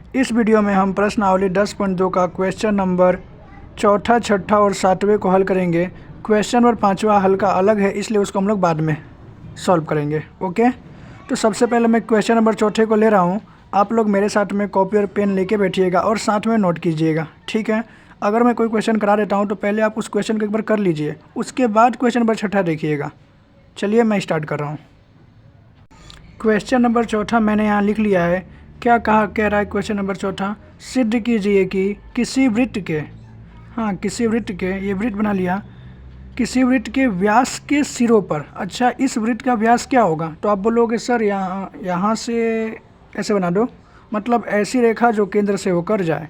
इस वीडियो में हम प्रश्नावली 10.2 का क्वेश्चन नंबर चौथा, छठा और सातवें को हल करेंगे। क्वेश्चन नंबर पाँचवा हल का अलग है, इसलिए उसको हम लोग बाद में सॉल्व करेंगे। ओके, तो सबसे पहले मैं क्वेश्चन नंबर चौथे को ले रहा हूँ। आप लोग मेरे साथ में कॉपी और पेन लेके बैठिएगा और साथ में नोट कीजिएगा, ठीक है। अगर मैं कोई क्वेश्चन करा देता हूँ तो पहले आप उस क्वेश्चन को एक बार कर लीजिए, उसके बाद क्वेश्चन नंबर छठा देखिएगा। चलिए मैं स्टार्ट कर रहा हूँ। क्वेश्चन नंबर चौथा मैंने यहाँ लिख लिया है। क्या कह रहा है क्वेश्चन नंबर चौथा? सिद्ध कीजिए कि किसी वृत्त के, किसी वृत्त के, ये वृत्त बना लिया, किसी वृत्त के व्यास के सिरों पर। अच्छा, इस वृत्त का व्यास क्या होगा? तो आप बोलोगे सर यहाँ से ऐसे बना दो, मतलब ऐसी रेखा जो केंद्र से होकर जाए।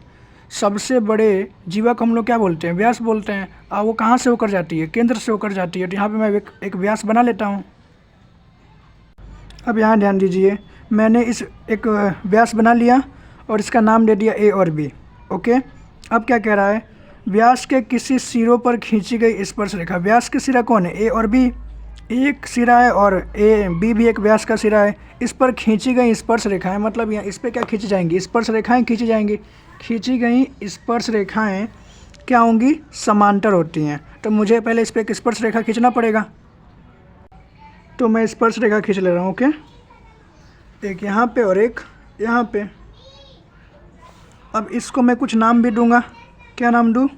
सबसे बड़े जीवा को हम लोग क्या बोलते हैं? व्यास बोलते हैं। और वो कहाँ से होकर जाती है? केंद्र से होकर जाती है। तो यहाँ पे मैं एक व्यास बना लेता हूँ। अब यहाँ ध्यान दीजिए, मैंने इस एक व्यास बना लिया और इसका नाम दे दिया ए और बी। ओके, अब क्या कह रहा है? व्यास के किसी सिरों पर खींची गई स्पर्श रेखा। व्यास के सिरा कौन है? ए और बी। एक सिरा है और बी भी एक व्यास का सिरा है। इस पर खींची गई स्पर्श रेखाएं, मतलब यहाँ इस पर क्या खींची जाएंगी? स्पर्श रेखाएं खींची जाएंगी। खींची गई स्पर्श रेखाएं क्या होंगी? समांतर होती हैं। तो मुझे पहले इस पर एक स्पर्श रेखा खींचना पड़ेगा, तो मैं स्पर्श रेखा खींच ले रहा हूँ। ओके, एक यहाँ पे और एक यहाँ पे। अब इसको मैं कुछ नाम भी दूंगा। क्या नाम दूँ?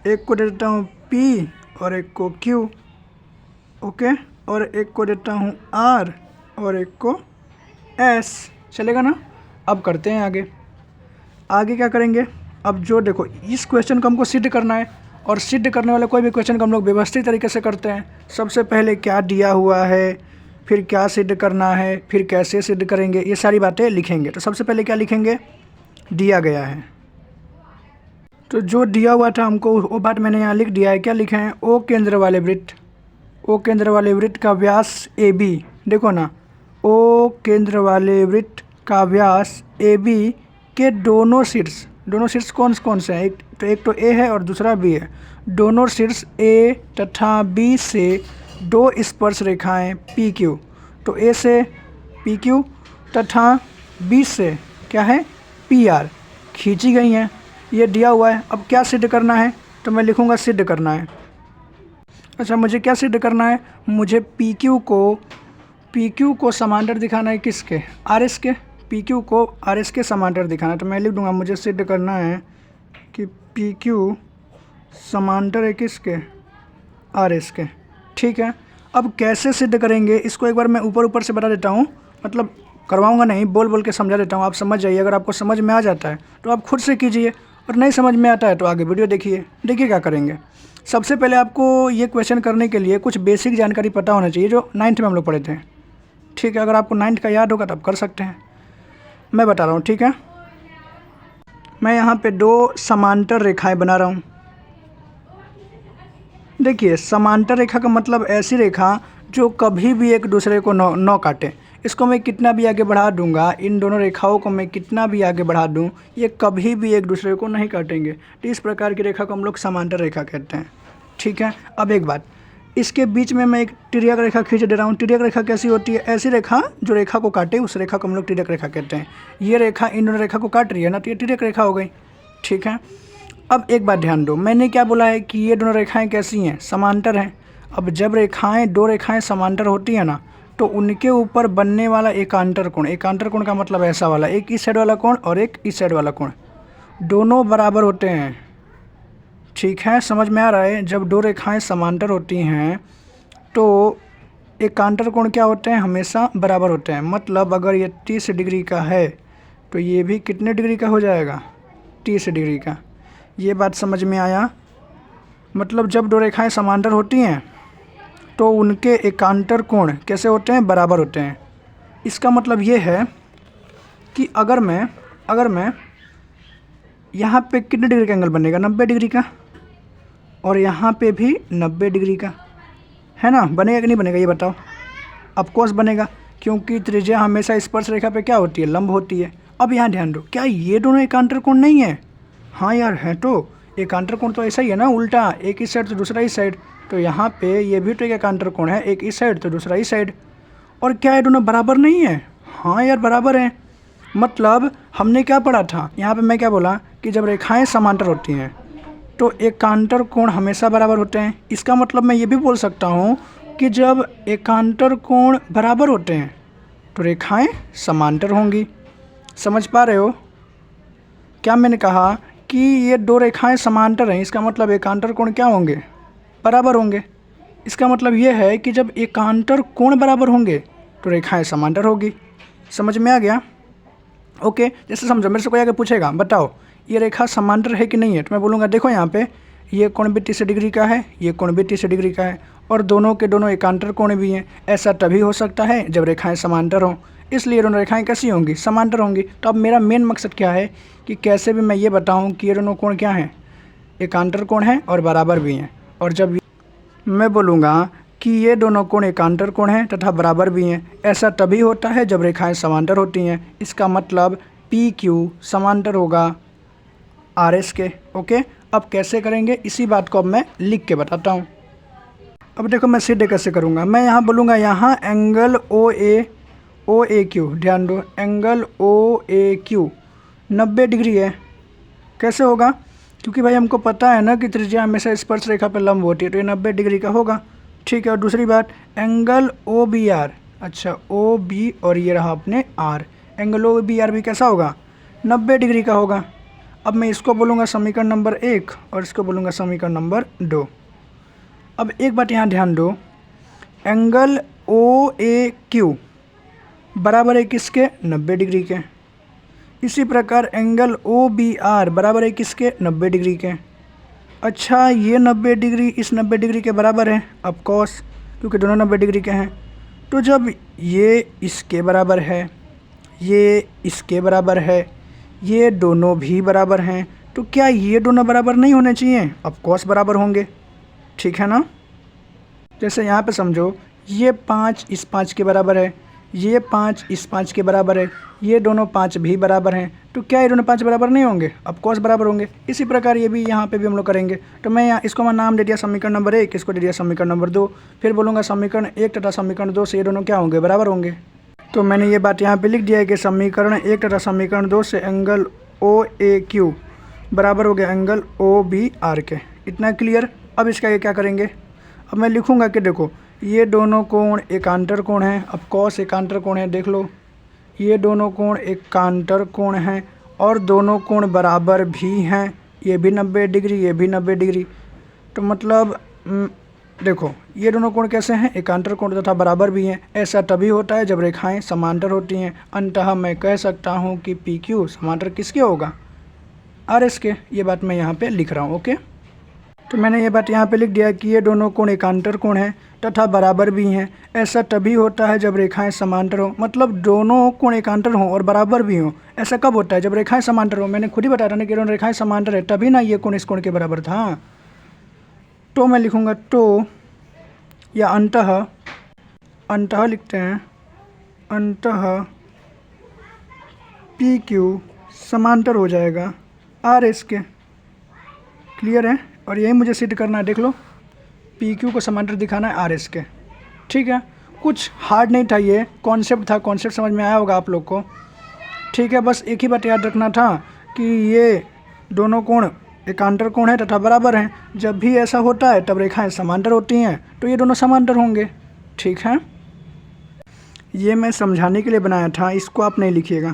एक को दे देता हूँ P और एक को Q। ओके, और एक को देता हूँ R और एक को S। चलेगा ना? अब करते हैं आगे क्या करेंगे? अब जो देखो, इस क्वेश्चन को हमको सिद्ध करना है, और सिद्ध करने वाले कोई भी क्वेश्चन को हम लोग व्यवस्थित तरीके से करते हैं। सबसे पहले क्या दिया हुआ है, फिर क्या सिद्ध करना है, फिर कैसे सिद्ध करेंगे, ये सारी बातें लिखेंगे। तो सबसे पहले क्या लिखेंगे? दिया गया है। तो जो दिया हुआ था हमको वो बात मैंने यहाँ लिख दिया है। क्या लिखे हैं? ओ केंद्र वाले वृत्त, ओ केंद्र वाले वृत्त का व्यास ए बी। देखो ना, ओ केंद्र वाले वृत्त का व्यास ए बी के दोनों शीर्ष कौन से हैं? एक तो ए है और दूसरा बी है। दोनों शीर्ष ए तथा बी से दो स्पर्श रेखाएं पी क्यू। तो ए से पी क्यू तथा बी से क्या है? पी आर खींची गई हैं। ये दिया हुआ है। अब क्या सिद्ध करना है? तो मैं लिखूँगा सिद्ध करना है। अच्छा, मुझे क्या सिद्ध करना है? मुझे पी क्यू को समांतर दिखाना है। किसके? आर एस के। पी क्यू को आर एस के समांतर दिखाना है। तो मैं लिख दूँगा मुझे सिद्ध करना है कि पी क्यू समांतर है किसके? आर एस के। ठीक है, अब कैसे सिद्ध करेंगे इसको एक बार मैं ऊपर से बता देता हूँ, मतलब करवाऊँगा नहीं, बोल के समझा देता हूँ। आप समझ जाइए। अगर आपको समझ में आ जाता है तो आप खुद से कीजिए, और नहीं समझ में आता है तो आगे वीडियो देखिए क्या करेंगे। सबसे पहले आपको ये क्वेश्चन करने के लिए कुछ बेसिक जानकारी पता होना चाहिए, जो 9th में हम लोग पढ़े थे। ठीक है, अगर आपको 9th का याद होगा तो आप कर सकते हैं। मैं बता रहा हूँ, ठीक है। मैं यहाँ पे दो समांतर रेखाएं बना रहा हूँ। देखिए, समांतर रेखा का मतलब ऐसी रेखा जो कभी भी एक दूसरे को न काटे। इसको मैं कितना भी आगे बढ़ा दूंगा, इन दोनों रेखाओं को मैं कितना भी आगे बढ़ा दूं, ये कभी भी एक दूसरे को नहीं काटेंगे। तो इस प्रकार की रेखा को हम लोग समांतर रेखा कहते हैं। ठीक है, अब एक बात, इसके बीच में मैं एक तिर्यक रेखा खींच दे रहा हूँ। तिर्यक रेखा कैसी होती है? ऐसी रेखा जो रेखा को काटे, उस रेखा को हम लोग तिर्यक रेखा कहते हैं। ये रेखा इन दोनों रेखा को काट रही है ना, तो ये तिर्यक रेखा हो गई। ठीक है, अब एक बात ध्यान दो, मैंने क्या बोला है कि ये दोनों रेखाएं कैसी हैं? समांतर हैं। अब जब दो रेखाएं समांतर होती हैं ना, तो उनके ऊपर बनने वाला एकांतर कोण का मतलब ऐसा वाला, एक इस साइड वाला कोण और एक इस साइड वाला कोण, दोनों बराबर होते हैं। ठीक है, समझ में आ रहा है? जब दो रेखाएं समांतर होती हैं तो एकांतर कोण क्या होते हैं? हमेशा बराबर होते हैं। मतलब अगर ये 30 डिग्री का है तो ये भी कितने डिग्री का हो जाएगा? 30 डिग्री का। ये बात समझ में आया? मतलब जब दो रेखाएं समांतर होती हैं तो उनके एकांतर कोण कैसे होते हैं? बराबर होते हैं। इसका मतलब ये है कि अगर मैं यहाँ पे कितने डिग्री का एंगल बनेगा? 90 डिग्री का, और यहाँ पे भी 90 डिग्री का, है ना? बनेगा कि नहीं बनेगा ये बताओ? ऑफकोर्स बनेगा, क्योंकि त्रिज्या हमेशा स्पर्श रेखा पे क्या होती है? लंब होती है। अब यहाँ ध्यान दो, क्या ये दोनों एकांतर कोण नहीं है? हाँ यार है। तो एकांतर कोण तो ऐसा ही है ना, उल्टा, एक इस साइड तो दूसरा इस साइड। तो यहाँ पे ये भी तो एक एकांतर कोण है, एक इस साइड तो दूसरा इस साइड। और क्या ये दोनों बराबर नहीं है? हाँ यार बराबर हैं। मतलब हमने क्या पढ़ा था, यहाँ पे मैं क्या बोला कि जब रेखाएं समांतर होती हैं तो एकांतर कोण हमेशा बराबर होते हैं। इसका मतलब मैं ये भी बोल सकता हूँ कि जब एकांतर कोण बराबर होते हैं तो रेखाएं समांतर होंगी। समझ पा रहे हो क्या मैंने कहा कि ये दो रेखाएं समांतर हैं, इसका मतलब एकांतर कोण क्या होंगे, बराबर होंगे। इसका मतलब ये है कि जब एकांतर कोण बराबर होंगे तो रेखाएं समांतर होगी। समझ में आ गया? ओके, जैसे समझो मेरे से कोई आगे पूछेगा बताओ ये रेखा समांतर है कि नहीं है, तो मैं बोलूँगा देखो यहाँ पे ये कोण भी 30 डिग्री का है, ये कोण भी 30 डिग्री का है और दोनों के दोनों एकांतर कोण भी हैं। ऐसा तभी हो सकता है जब रेखाएं समांतर हों, इसलिए दोनों रेखाएं कैसी होंगी, समांतर होंगी। तो अब मेरा मेन मकसद क्या है कि कैसे भी मैं ये बताऊँ कि ये दोनों कोण क्या हैं, एकांतर कोण हैं और बराबर भी हैं। और जब मैं बोलूँगा कि ये दोनों कोण एकांतर कोण हैं तथा बराबर भी हैं, ऐसा तभी होता है जब रेखाएं समांतर होती हैं। इसका मतलब पी क्यू समांतर होगा आर एस के। ओके, अब कैसे करेंगे इसी बात को अब मैं लिख के बताता हूँ। अब देखो मैं सीधे कैसे करूँगा, मैं यहाँ बोलूँगा यहाँ एंगल ओ ए क्यू, ध्यान दो एंगल ओ ए क्यू 90 डिग्री है। कैसे होगा, क्योंकि भाई हमको पता है ना कि त्रिज्या हमेशा स्पर्श रेखा पर लंब होती है, तो ये 90 डिग्री का होगा। ठीक है, और दूसरी बात एंगल ओ बी आर, अच्छा ओ बी और ये रहा अपने R, angle O B R भी कैसा होगा, 90 डिग्री का होगा। अब मैं इसको बोलूँगा समीकरण नंबर 1 और इसको बोलूँगा समीकरण नंबर 2। अब एक बात यहाँ ध्यान दो, एंगल ओ ए क्यू बराबर है किसके, 90 डिग्री के। इसी प्रकार एंगल ओ बी आर बराबर है किसके, 90 डिग्री के। अच्छा ये 90 डिग्री इस 90 डिग्री के बराबर है, ऑफ कोर्स क्योंकि दोनों 90 डिग्री के हैं। तो जब ये इसके बराबर है, ये इसके बराबर है, ये दोनों भी बराबर हैं, तो क्या ये दोनों बराबर नहीं होने चाहिए, ऑफ कोर्स बराबर होंगे। ठीक है ना? जैसे यहाँ पे समझो ये 5 इस 5 के बराबर है, ये 5 इस 5 के बराबर है, ये दोनों 5 भी बराबर हैं, तो क्या ये दोनों 5 बराबर नहीं होंगे, ऑफ कोर्स बराबर होंगे। इसी प्रकार ये भी यहाँ पे भी हम लोग करेंगे। तो मैं यहाँ इसको मैं नाम दे दिया समीकरण नंबर 1, इसको दे दिया समीकरण नंबर 2, फिर बोलूँगा समीकरण 1 तथा समीकरण 2 से ये दोनों क्या होंगे, बराबर होंगे। तो मैंने ये बात यहाँ पे लिख दिया है कि समीकरण 1 तथा समीकरण 2 से एंगल ओ ए क्यू बराबर हो गया एंगल ओ बी आर के। इतना क्लियर। अब इसका ये क्या करेंगे, अब मैं लिखूँगा कि देखो ये दोनों कोण एकांतर कोण हैं, अब कॉस एकांतर कोण है, देख लो ये दोनों कोण एकांतर कोण हैं और दोनों कोण बराबर भी हैं, ये भी 90 डिग्री ये भी 90 डिग्री। तो मतलब देखो ये दोनों कोण कैसे हैं, एकांतर कोण तथा बराबर भी हैं। ऐसा तभी होता है जब रेखाएं समांतर होती हैं। अंततः मैं कह सकता हूं कि पी क्यू समांतर किसके होगा, आर एस के। ये बात मैं यहाँ पे लिख रहा हूँ। ओके, तो मैंने ये बात यहाँ पे लिख दिया कि ये दोनों कोण एकांतर कोण हैं तथा बराबर भी हैं। ऐसा तभी होता है जब रेखाएं समांतर हों, मतलब दोनों कोण एकांतर हों और बराबर भी हों। ऐसा कब होता है, जब रेखाएं समांतर हों। मैंने खुद ही बताया था ना कि दोनों रेखाएं समांतर है, तभी ना ये कोण इस कोण के बराबर था। तो मैं लिखूँगा तो या अंतः लिखते हैं, अंतः पी क्यू समांतर हो जाएगा आर एस के। क्लियर है? और यही मुझे सिद्ध करना है। देख लो पी क्यू को समांतर दिखाना है आर एस के। ठीक है, कुछ हार्ड नहीं था, ये कॉन्सेप्ट था, कॉन्सेप्ट समझ में आया होगा आप लोग को। ठीक है, बस एक ही बात याद रखना था कि ये दोनों कोण एकांतर कोण है तथा बराबर हैं। जब भी ऐसा होता है तब रेखाएं समांतर होती हैं, तो ये दोनों समांतर होंगे। ठीक है, ये मैं समझाने के लिए बनाया था, इसको आप नहीं लिखिएगा।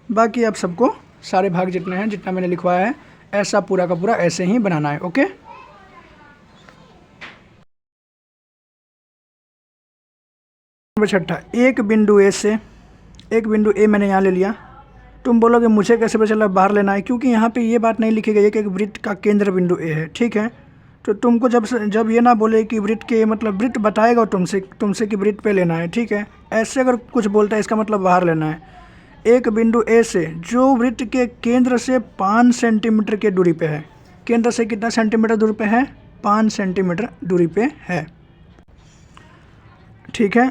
बाकी आप सबको सारे भाग जितने हैं, जितना मैंने लिखवाया है, ऐसा पूरा का पूरा ऐसे ही बनाना है। ओके, नंबर 6, एक बिंदु ए से, एक बिंदु ए मैंने यहाँ ले लिया। तुम बोलोगे मुझे कैसे पता चला बाहर लेना है, क्योंकि यहाँ पे ये बात नहीं लिखी गई है कि एक वृत्त का केंद्र बिंदु ए है। ठीक है, तो तुमको जब ये ना बोले कि वृत्त के, मतलब वृत्त बताएगा तुमसे कि वृत्त पे लेना है। ठीक है, ऐसे अगर कुछ बोलता है इसका मतलब बाहर लेना है। एक बिंदु ए से जो वृत्त के केंद्र से 5 सेंटीमीटर के दूरी पे है, केंद्र से कितना सेंटीमीटर दूरी पे है, 5 सेंटीमीटर दूरी पे है। ठीक है,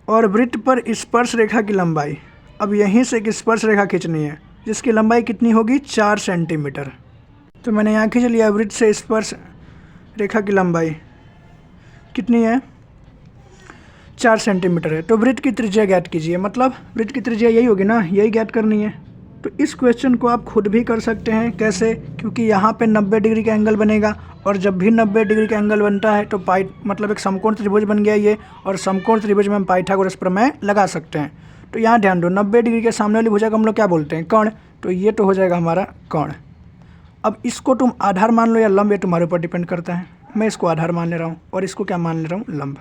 और वृत्त पर स्पर्श रेखा की लंबाई, अब यहीं से एक स्पर्श रेखा खींचनी है जिसकी लंबाई कितनी होगी, 4 सेंटीमीटर। तो मैंने यहाँ खींच लिया, वृत्त से स्पर्श रेखा की लंबाई कितनी है, 4 सेंटीमीटर है। तो वृत्त की त्रिज्या ज्ञात कीजिए, मतलब वृत्त की त्रिज्या यही होगी ना, यही ज्ञात करनी है। तो इस क्वेश्चन को आप खुद भी कर सकते हैं। कैसे? क्योंकि यहाँ पे 90 डिग्री का एंगल बनेगा, और जब भी 90 डिग्री का एंगल बनता है तो मतलब एक समकोण त्रिभुज बन गया ये, और समकोण त्रिभुज में हम पाइथागोरस प्रमेय लगा सकते हैं। तो यहाँ ध्यान दो, 90 डिग्री के सामने वाली भुजा को हम लोग क्या बोलते हैं? कर्ण। तो ये तो हो जाएगा हमारा कर्ण। अब इसको तुम आधार मान लो या लंब, ये तुम्हारे ऊपर डिपेंड करता है। मैं इसको आधार मान ले रहा हूँ और इसको क्या मान ले रहा हूँ? लंब।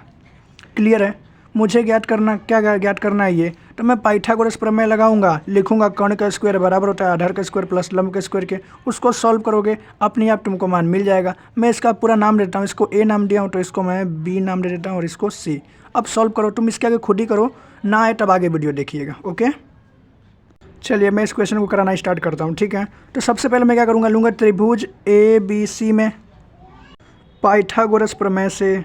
क्लियर है? मुझे ज्ञात करना है ये। तो मैं पाइथागोरस प्रमेय लगाऊंगा, लिखूंगा कर्ण का स्क्वायर बराबर होता है आधार का स्क्वायर प्लस लंब के स्क्वायर के। उसको सॉल्व करोगे, अपने आप तुमको मान मिल जाएगा। मैं इसका पूरा नाम देता हूँ, इसको ए नाम दिया हूँ तो इसको मैं बी नाम दे देता हूँ और इसको सी। अब सॉल्व करो, तुम इसके आगे खुद ही करो, ना आए तब आगे वीडियो देखिएगा। ओके, चलिए मैं इस क्वेश्चन को कराना स्टार्ट करता हूँ। ठीक है, तो सबसे पहले मैं क्या करूँगा, लूँगा त्रिभुज ए बी सी में पाइथागोरस प्रमेय से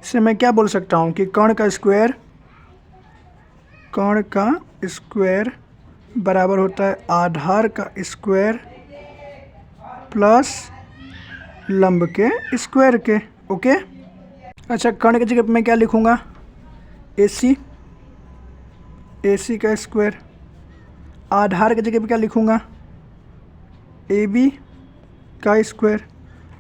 इसे मैं क्या बोल सकता हूँ कि कर्ण का स्क्वायर बराबर होता है आधार का स्क्वायर प्लस लंब के स्क्वायर के। ओके, अच्छा कर्ण की जगह पे मैं क्या लिखूँगा? AC का स्क्वायर। आधार की जगह पे क्या लिखूँगा? AB का स्क्वायर।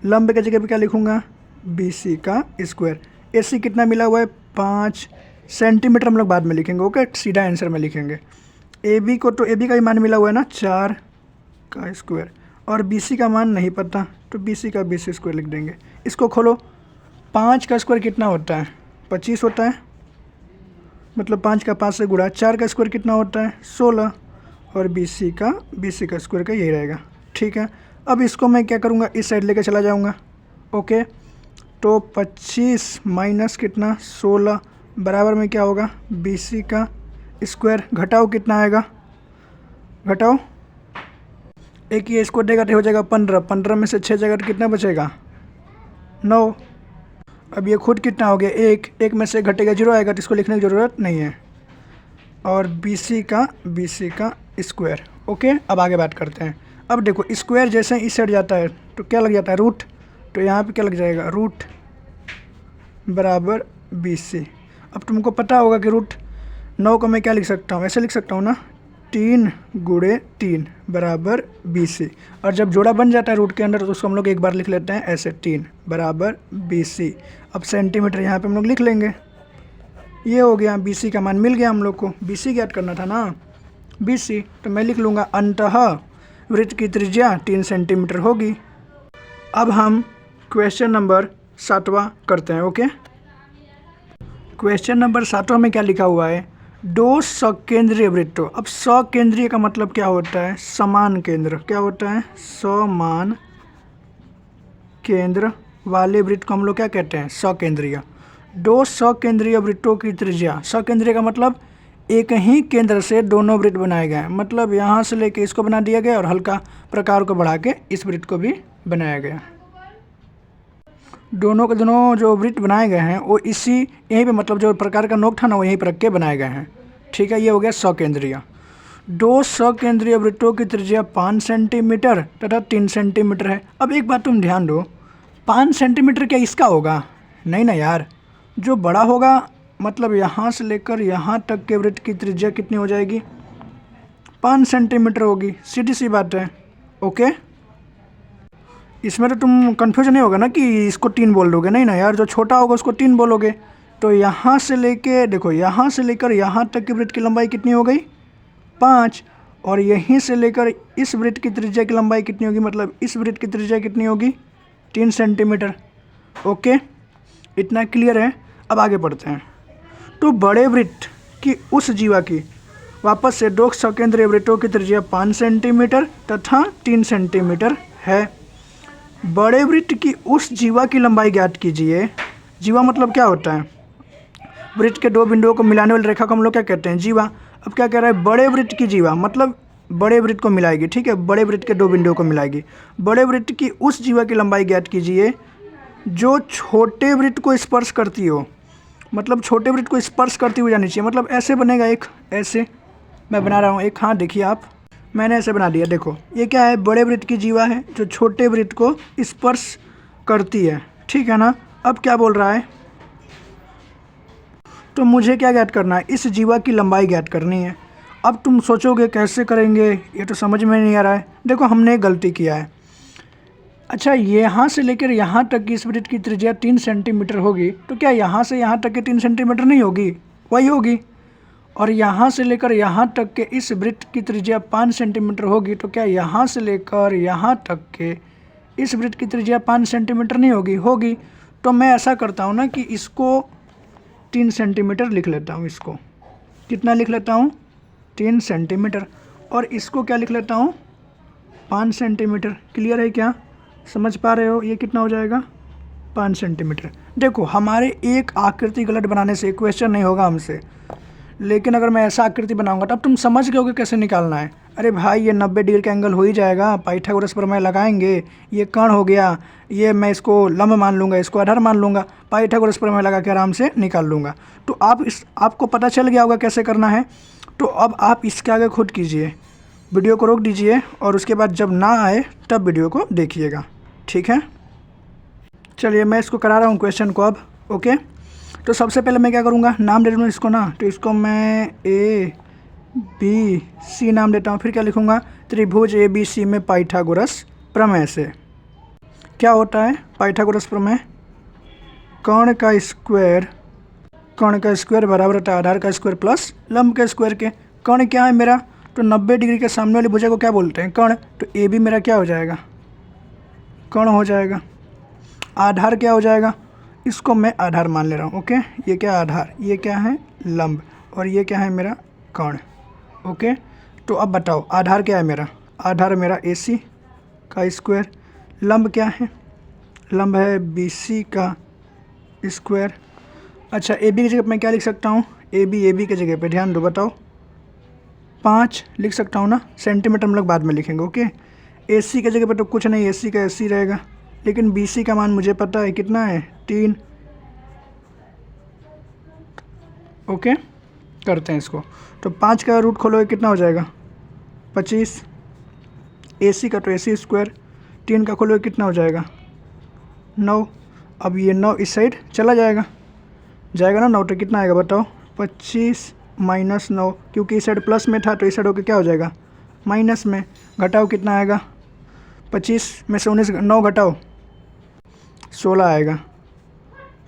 लंब की जगह पे क्या लिखूँगा? BC का स्क्वायर। AC कितना मिला हुआ है? 5 सेंटीमीटर, हम लोग बाद में लिखेंगे। ओके, सीधा आंसर में लिखेंगे। AB को तो AB का ही मान मिला हुआ है ना, 4 का स्क्वायर, और BC का मान नहीं पता तो BC का BC स्क्वायर लिख देंगे। इसको खोलो, 5 का स्क्वायर कितना होता है? 25 होता है, मतलब 5 का 5 से गुणा। 4 का स्क्वायर कितना होता है? 16, और BC का स्क्वायर का यही रहेगा। ठीक है, अब इसको मैं क्या करूँगा, इस साइड लेके चला जाऊँगा। ओके, तो 25 माइनस कितना? 16 बराबर में क्या होगा? BC का स्क्वायर। घटाओ, कितना आएगा? घटाओ, एक ये इसको देगा तो हो जाएगा 15। 15 में से 6 जगह तो कितना बचेगा? 9। अब ये खुद कितना हो गया? 1 में से घटेगा 0 आएगा, तो इसको लिखने की ज़रूरत नहीं है। और BC का स्क्वायर। ओके, अब आगे बात करते हैं। अब देखो, स्क्वायर जैसे इस साइड जाता है तो क्या लग जाता है? रूट। तो यहाँ पे क्या लग जाएगा? रूट बराबर BC। अब तुमको पता होगा कि रूट 9 को मैं क्या लिख सकता हूँ? ऐसे लिख सकता हूँ ना, 3 × 3 बराबर BC। और जब जोड़ा बन जाता है रूट के अंदर तो उसको हम लोग एक बार लिख लेते हैं ऐसे, 3 बराबर BC। अब सेंटीमीटर यहाँ पे हम लोग लिख लेंगे। ये हो गया, BC का मान मिल गया हम लोग को। BC ज्ञात करना था ना, BC। तो मैं लिख लूँगा अंततः वृत्त की त्रिज्या 3 सेंटीमीटर होगी। अब हम क्वेश्चन नंबर 7वां करते हैं। ओके, क्वेश्चन नंबर 7वां में क्या लिखा हुआ है? 2 सकेंद्रीय वृत्तों। अब सकेंद्रीय का मतलब क्या होता है? समान केंद्र। क्या होता है? समान केंद्र वाले वृत्त को हम लोग क्या कहते हैं? सकेंद्रीय। 2 सकेंद्रीय वृत्तों की त्रिज्या। सकेंद्रीय का मतलब एक ही केंद्र से दोनों वृत्त बनाए गए हैं, मतलब यहाँ से लेके इसको बना दिया गया और हल्का प्रकार को बढ़ा के इस वृत्त को भी बनाया गया। दोनों के दोनों जो वृत्त बनाए गए हैं वो यहीं पे, मतलब जो प्रकार का नोक था ना वो यहीं पर रख के बनाए गए हैं। ठीक है, ये हो गया सकेंद्रीय। 2 सकेंद्रीय वृत्तों की त्रिज्या 5 सेंटीमीटर तथा 3 सेंटीमीटर है। अब एक बात तुम ध्यान दो, 5 सेंटीमीटर क्या इसका होगा? नहीं ना यार, जो बड़ा होगा, मतलब यहाँ से लेकर यहाँ तक के वृत्त की त्रिज्या कितनी हो जाएगी? 5 सेंटीमीटर होगी, सीधी सी बात है। ओके, इसमें तो तुम कन्फ्यूजन नहीं होगा ना कि इसको 3 बोल दोगे, नहीं ना यार, जो छोटा होगा उसको 3 बोलोगे। तो यहाँ से लेके देखो, यहाँ से लेकर यहाँ तक की वृत्त की लंबाई कितनी हो गई? 5। और यहीं से लेकर इस वृत्त की त्रिज्या की लंबाई कितनी होगी, मतलब इस वृत्त की त्रिज्या कितनी होगी? 3 सेंटीमीटर। ओके, इतना क्लियर है। अब आगे बढ़ते हैं। तो बड़े वृत्त की उस जीवा की, वापस से 2 सकेंद्रीय वृत्तों की त्रिज्या 5 सेंटीमीटर तथा 3 सेंटीमीटर है। बड़े वृत्त की उस जीवा की लंबाई ज्ञात कीजिए। जीवा मतलब क्या होता है? वृत्त के 2 बिंदुओं को मिलाने वाली रेखा को हम लोग क्या कहते हैं? जीवा। अब क्या कह रहा है? बड़े वृत्त की जीवा मतलब बड़े वृत्त को मिलाएगी। ठीक है, बड़े वृत्त के 2 बिंदुओं को मिलाएगी। बड़े वृत्त की उस जीवा की लंबाई ज्ञात कीजिए जो छोटे वृत्त को स्पर्श करती हो, मतलब छोटे वृत्त को स्पर्श करती हुई जानी चाहिए। मतलब ऐसे बनेगा एक, ऐसे मैं बना रहा हूँ एक, हाँ देखिए आप, मैंने ऐसे बना दिया। देखो ये क्या है? बड़े वृत्त की जीवा है जो छोटे वृत्त को स्पर्श करती है। ठीक है ना? अब क्या बोल रहा है? तो मुझे क्या ज्ञात करना है, इस जीवा की लंबाई ज्ञात करनी है। अब तुम सोचोगे कैसे करेंगे, ये तो समझ में नहीं आ रहा है। देखो हमने एक गलती किया है। अच्छा, यहाँ से लेकर यहाँ तक की इस वृत्त की त्रिज्या 3 सेंटीमीटर होगी, तो क्या यहाँ से यहाँ तक के 3 सेंटीमीटर नहीं होगी, वही होगी। और यहाँ से लेकर यहाँ तक के इस वृत्त की त्रिज्या 5 सेंटीमीटर होगी, तो क्या यहाँ से लेकर यहाँ तक के इस वृत्त की त्रिज्या 5 सेंटीमीटर नहीं होगी, होगी। तो मैं ऐसा करता हूँ ना कि इसको 3 सेंटीमीटर लिख लेता हूँ। इसको कितना लिख लेता हूँ, 3 सेंटीमीटर। और इसको क्या लिख लेता हूँ, 5 सेंटीमीटर। क्लियर है क्या, समझ पा रहे हो, ये कितना हो जाएगा, 5 सेंटीमीटर। देखो हमारे एक आकृति गलत बनाने से क्वेश्चन नहीं होगा हमसे, लेकिन अगर मैं ऐसा आकृति बनाऊंगा तब तुम समझ गए कि कैसे निकालना है। अरे भाई ये 90 डिग्री का एंगल हो ही जाएगा, पाइथागोरस प्रमेय लगाएंगे, ये कर्ण हो गया, ये मैं इसको लंब मान लूँगा, इसको आधार मान लूँगा, पाइथागोरस प्रमेय लगा के आराम से निकाल लूँगा। तो आपको पता चल गया होगा कैसे करना है। तो अब आप इसके आगे खुद कीजिए, वीडियो को रोक दीजिए और उसके बाद जब ना आए तब वीडियो को देखिएगा, ठीक है। चलिए मैं इसको करा रहा हूँ क्वेश्चन को अब, ओके। तो सबसे पहले मैं क्या करूँगा, नाम दे दूँ इसको ना, तो इसको मैं ABC नाम देता हूँ। फिर क्या लिखूँगा, त्रिभुज ABC में पाइथागोरस प्रमेय से क्या होता है, पाइथागोरस प्रमेय, कर्ण का स्क्वायर बराबर होता है आधार का स्क्वायर प्लस लंब के स्क्वायर के। कर्ण क्या है मेरा, तो 90 डिग्री के सामने वाली भुजा को क्या बोलते हैं, कर्ण। तो AB मेरा क्या हो जाएगा, कर्ण हो जाएगा। आधार क्या हो जाएगा, इसको मैं आधार मान ले रहा हूँ, ओके। ये क्या आधार, ये क्या है लंब, और ये क्या है मेरा कर्ण, ओके। तो अब बताओ आधार क्या है मेरा, आधार मेरा AC का स्क्वायर, लंब क्या है, लंब है BC का स्क्वायर। अच्छा AB की जगह मैं क्या लिख सकता हूँ, AB की जगह पे ध्यान दो, बताओ 5 लिख सकता हूँ ना, सेंटीमीटर हम लोग बाद में लिखेंगे, ओके। AC की जगह पे तो कुछ नहीं, AC का AC रहेगा, लेकिन BC का मान मुझे पता है कितना है, 3, ओके। करते हैं इसको, तो 5 का रूट खोलोगे कितना हो जाएगा, 25। AC का तो AC स्क्वायर, 3 का खोलोगे कितना हो जाएगा, 9। अब ये 9 इस साइड चला जाएगा ना, 9 तो कितना आएगा बताओ, 25 माइनस 9, क्योंकि इस साइड प्लस में था तो इस साइड होकर क्या हो जाएगा, माइनस में। घटाओ कितना आएगा, 25 में से 9 घटाओ 16 आएगा,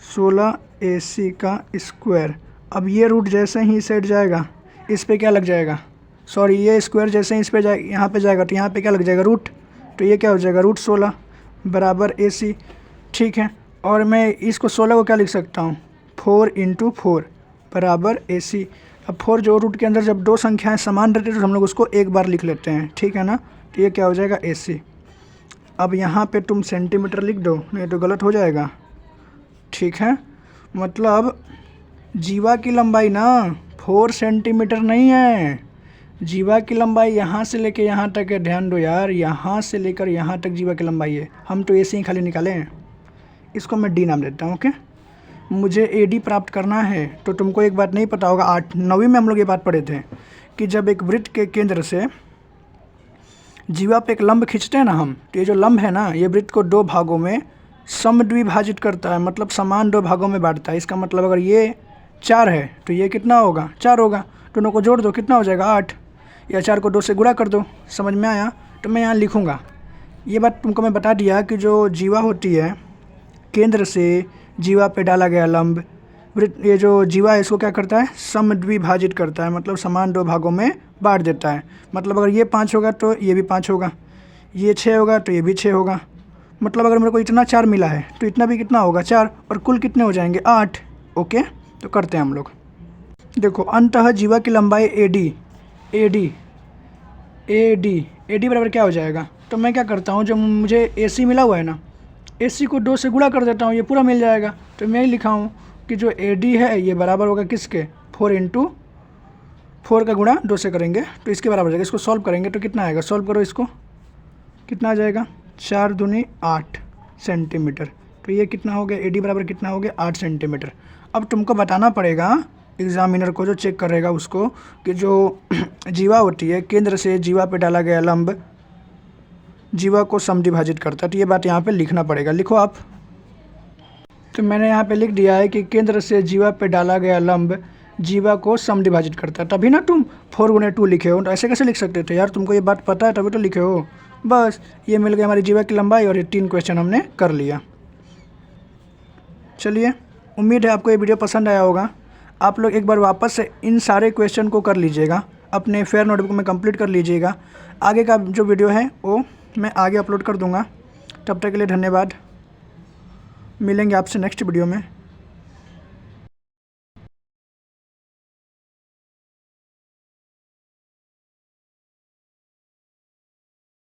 16 AC का स्क्वायर। अब ये रूट जैसे ही इस साइड जाएगा इस पे क्या लग जाएगा, सॉरी ये स्क्वायर जैसे ही इस पे जाए यहाँ पे जाएगा तो यहाँ पे क्या लग जाएगा, रूट। तो ये क्या हो जाएगा, रूट 16 बराबर AC, ठीक है। और मैं इसको 16 को क्या लिख सकता हूँ, 4 × 4 बराबर AC। अब 4 जो रूट के अंदर जब दो संख्याएं समान रहती है तो हम लोग उसको एक बार लिख लेते हैं, ठीक है ना। तो ये क्या हो जाएगा, AC। अब यहाँ पे तुम सेंटीमीटर लिख दो, नहीं तो गलत हो जाएगा, ठीक है। मतलब जीवा की लंबाई ना 4 सेंटीमीटर नहीं है, जीवा की लंबाई यहाँ से लेकर यहाँ तक है, ध्यान दो यार, यहाँ से लेकर यहाँ तक जीवा की लंबाई है। हम तो ऐसे ही खाली निकाले हैं, इसको मैं D नाम देता हूँ, ओके। मुझे AD प्राप्त करना है। तो तुमको एक बात नहीं पता होगा, 9वीं में हम लोग ये बात पढ़े थे कि जब एक वृत्त के केंद्र से जीवा पे एक लंब खींचते हैं ना हम, तो ये जो लंब है ना, ये वृत्त को 2 भागों में समद्विभाजित करता है, मतलब समान 2 भागों में बांटता है। इसका मतलब अगर ये 4 है तो ये कितना होगा, 4 होगा। दोनों को जोड़ दो कितना हो जाएगा, 8, या 4 को 2 से गुणा कर दो। समझ में आया, तो मैं यहाँ लिखूँगा। ये बात तुमको मैं बता दिया कि जो जीवा होती है, केंद्र से जीवा पे डाला गया लंब वृत्त, ये जो जीवा है इसको क्या करता है, समद्विभाजित करता है, मतलब समान 2 भागों में बांट देता है। मतलब अगर ये 5 होगा तो ये भी 5 होगा, ये 6 होगा तो ये भी 6 होगा। मतलब अगर मेरे को इतना 4 मिला है तो इतना भी कितना होगा, 4, और कुल कितने हो जाएंगे, 8, ओके। तो करते हैं हम लोग, देखो अंततः जीवा की लंबाई AD बराबर क्या हो जाएगा। तो मैं क्या करता हूँ, जब मुझे AC मिला हुआ है ना, AC को 2 से गुणा कर देता हूँ, ये पूरा मिल जाएगा। तो मैं ही लिखा हूँ कि जो AD है ये बराबर होगा किसके, 4 × 4 का गुणा 2 से करेंगे तो इसके बराबर हो जाएगा। इसको सॉल्व करेंगे तो कितना आएगा, सॉल्व करो इसको, कितना आ जाएगा, 4 दूनी 8 सेंटीमीटर। तो ये कितना हो गया, AD बराबर कितना हो गया, 8 सेंटीमीटर। अब तुमको बताना पड़ेगा एग्जामिनर को, जो चेक करेगा उसको, कि जो जीवा होती है केंद्र से जीवा पे डाला गया लंब जीवा को समद्विभाजित करता है। तो ये बात यहाँ पे लिखना पड़ेगा, लिखो आप। तो मैंने यहाँ पे लिख दिया है कि केंद्र से जीवा पे डाला गया लंब जीवा को समद्विभाजित करता है। तभी ना तुम 4 गुणे 2 लिखे हो, तो ऐसे कैसे लिख सकते थे यार? तुमको ये बात पता है तभी तो लिखे हो। बस ये मिल गई हमारी जीवा की लंबाई और ये 3 क्वेश्चन हमने कर लिया। चलिए, उम्मीद है आपको ये वीडियो पसंद आया होगा। आप लोग एक बार वापस से इन सारे क्वेश्चन को कर लीजिएगा, अपने फेयर नोटबुक में कंप्लीट कर लीजिएगा। आगे का जो वीडियो है वो मैं आगे अपलोड कर दूंगा। तब तक के लिए धन्यवाद। मिलेंगे आपसे नेक्स्ट वीडियो में।